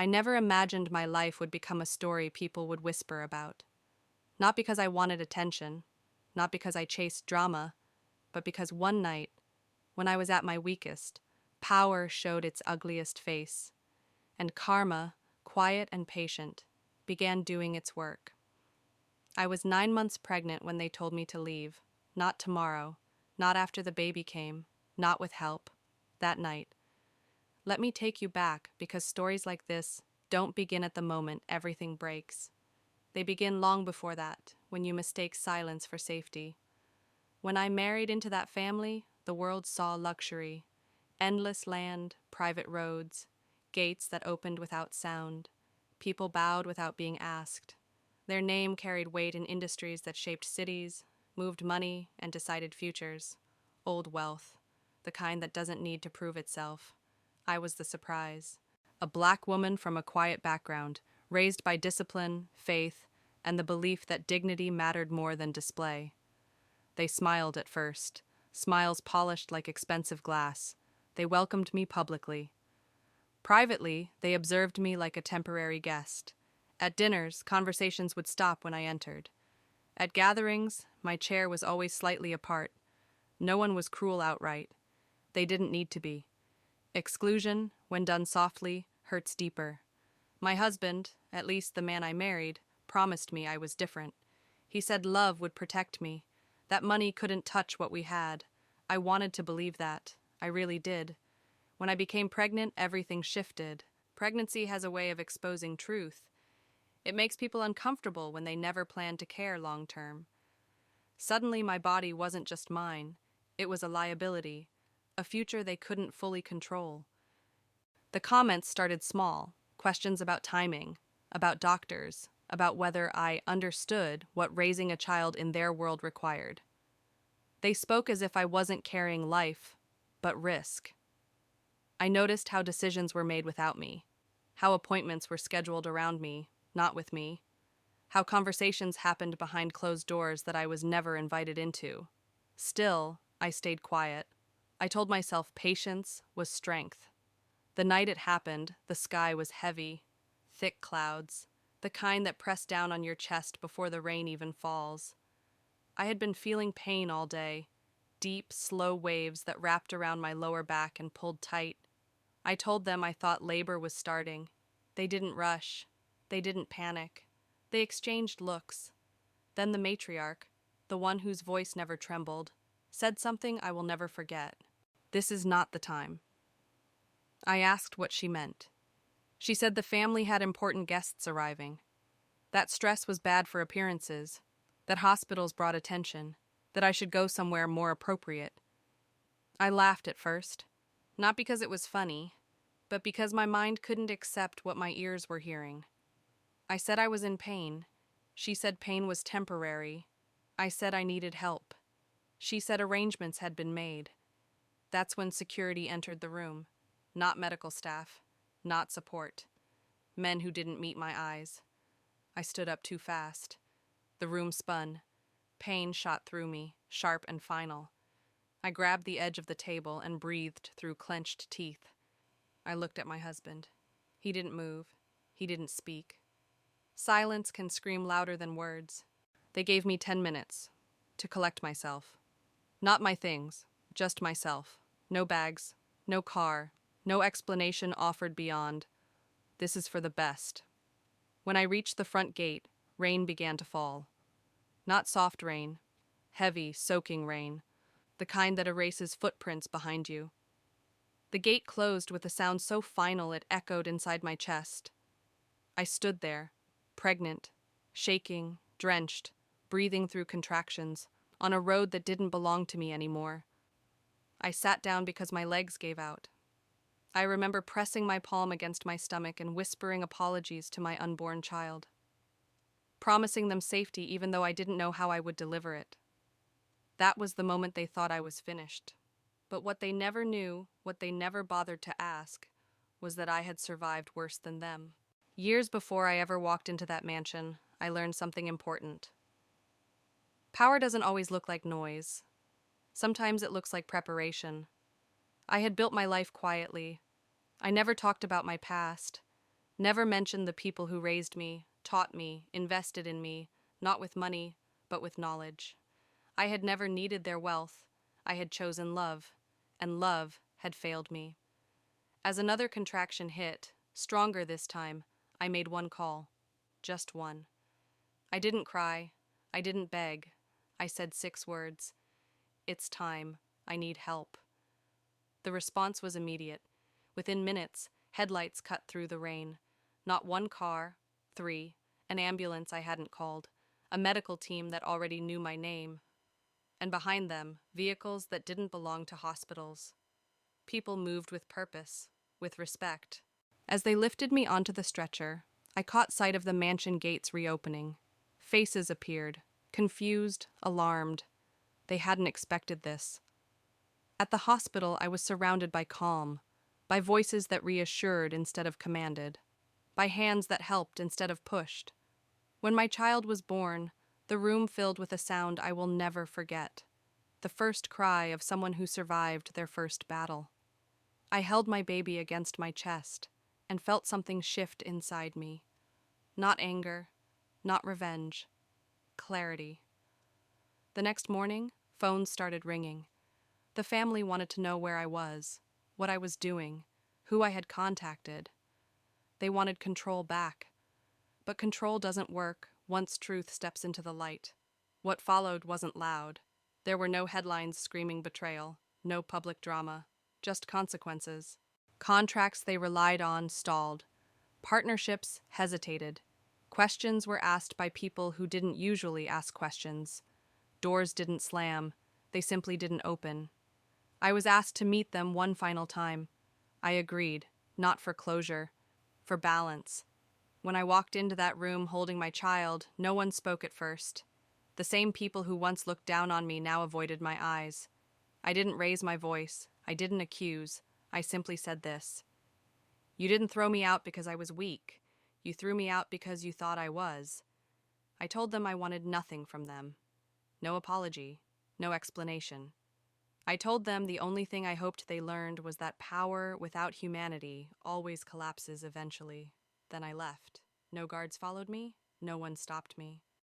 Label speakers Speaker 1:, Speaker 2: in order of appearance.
Speaker 1: I never imagined my life would become a story people would whisper about. Not because I wanted attention, not because I chased drama, but because one night, when I was at my weakest, power showed its ugliest face, and karma, quiet and patient, began doing its work. I was 9 months pregnant when they told me to leave. Not tomorrow, not after the baby came, not with help. That night. Let me take you back, because stories like this don't begin at the moment everything breaks. They begin long before that, when you mistake silence for safety. When I married into that family, the world saw luxury. Endless land, private roads, gates that opened without sound. People bowed without being asked. Their name carried weight in industries that shaped cities, moved money, and decided futures. Old wealth, the kind that doesn't need to prove itself. I was the surprise. A black woman from a quiet background, raised by discipline, faith, and the belief that dignity mattered more than display. They smiled at first, smiles polished like expensive glass. They welcomed me publicly. Privately, they observed me like a temporary guest. At dinners, conversations would stop when I entered. At gatherings, my chair was always slightly apart. No one was cruel outright. They didn't need to be. Exclusion, when done softly, hurts deeper. My husband, at least the man I married, promised me I was different. He said love would protect me, that money couldn't touch what we had. I wanted to believe that. I really did. When I became pregnant, everything shifted. Pregnancy has a way of exposing truth. It makes people uncomfortable when they never planned to care long term. Suddenly, my body wasn't just mine. It was a liability, a future they couldn't fully control. The comments started small, questions about timing, about doctors, about whether I understood what raising a child in their world required. They spoke as if I wasn't carrying life, but risk. I noticed how decisions were made without me, how appointments were scheduled around me, not with me, how conversations happened behind closed doors that I was never invited into. Still, I stayed quiet. I told myself patience was strength. The night it happened, the sky was heavy, thick clouds, the kind that press down on your chest before the rain even falls. I had been feeling pain all day, deep, slow waves that wrapped around my lower back and pulled tight. I told them I thought labor was starting. They didn't rush. They didn't panic. They exchanged looks. Then the matriarch, the one whose voice never trembled, said something I will never forget. "This is not the time." I asked what she meant. She said the family had important guests arriving. That stress was bad for appearances, that hospitals brought attention, that I should go somewhere more appropriate. I laughed at first, not because it was funny, but because my mind couldn't accept what my ears were hearing. I said I was in pain. She said pain was temporary. I said I needed help. She said arrangements had been made. That's when security entered the room. Not medical staff, not support. Men who didn't meet my eyes. I stood up too fast. The room spun. Pain shot through me, sharp and final. I grabbed the edge of the table and breathed through clenched teeth. I looked at my husband. He didn't move. He didn't speak. Silence can scream louder than words. They gave me 10 minutes to collect myself. Not my things, just myself. No bags, no car, no explanation offered beyond. This is for the best. When I reached the front gate, rain began to fall. Not soft rain, heavy, soaking rain, the kind that erases footprints behind you. The gate closed with a sound so final it echoed inside my chest. I stood there, pregnant, shaking, drenched, breathing through contractions, on a road that didn't belong to me anymore. I sat down because my legs gave out. I remember pressing my palm against my stomach and whispering apologies to my unborn child, promising them safety even though I didn't know how I would deliver it. That was the moment they thought I was finished. But what they never knew, what they never bothered to ask, was that I had survived worse than them. Years before I ever walked into that mansion, I learned something important. Power doesn't always look like noise. Sometimes it looks like preparation. I had built my life quietly. I never talked about my past. Never mentioned the people who raised me, taught me, invested in me, not with money, but with knowledge. I had never needed their wealth. I had chosen love, and love had failed me. As another contraction hit, stronger this time, I made one call. Just one. I didn't cry. I didn't beg. I said 6 words. It's time. I need help. The response was immediate. Within minutes, headlights cut through the rain. Not one car, 3, an ambulance I hadn't called, a medical team that already knew my name, and behind them, vehicles that didn't belong to hospitals. People moved with purpose, with respect. As they lifted me onto the stretcher, I caught sight of the mansion gates reopening. Faces appeared, confused, alarmed. They hadn't expected this. At the hospital, I was surrounded by calm, by voices that reassured instead of commanded, by hands that helped instead of pushed. When my child was born, the room filled with a sound I will never forget, the first cry of someone who survived their first battle. I held my baby against my chest and felt something shift inside me. Not anger, not revenge, clarity. The next morning, phones started ringing. The family wanted to know where I was, what I was doing, who I had contacted. They wanted control back. But control doesn't work once truth steps into the light. What followed wasn't loud. There were no headlines screaming betrayal, no public drama, just consequences. Contracts they relied on stalled. Partnerships hesitated. Questions were asked by people who didn't usually ask questions. Doors didn't slam, they simply didn't open. I was asked to meet them one final time. I agreed, not for closure, for balance. When I walked into that room holding my child, no one spoke at first. The same people who once looked down on me now avoided my eyes. I didn't raise my voice. I didn't accuse. I simply said this. You didn't throw me out because I was weak. You threw me out because you thought I was. I told them I wanted nothing from them. No apology, no explanation. I told them the only thing I hoped they learned was that power without humanity always collapses eventually. Then I left. No guards followed me. No one stopped me.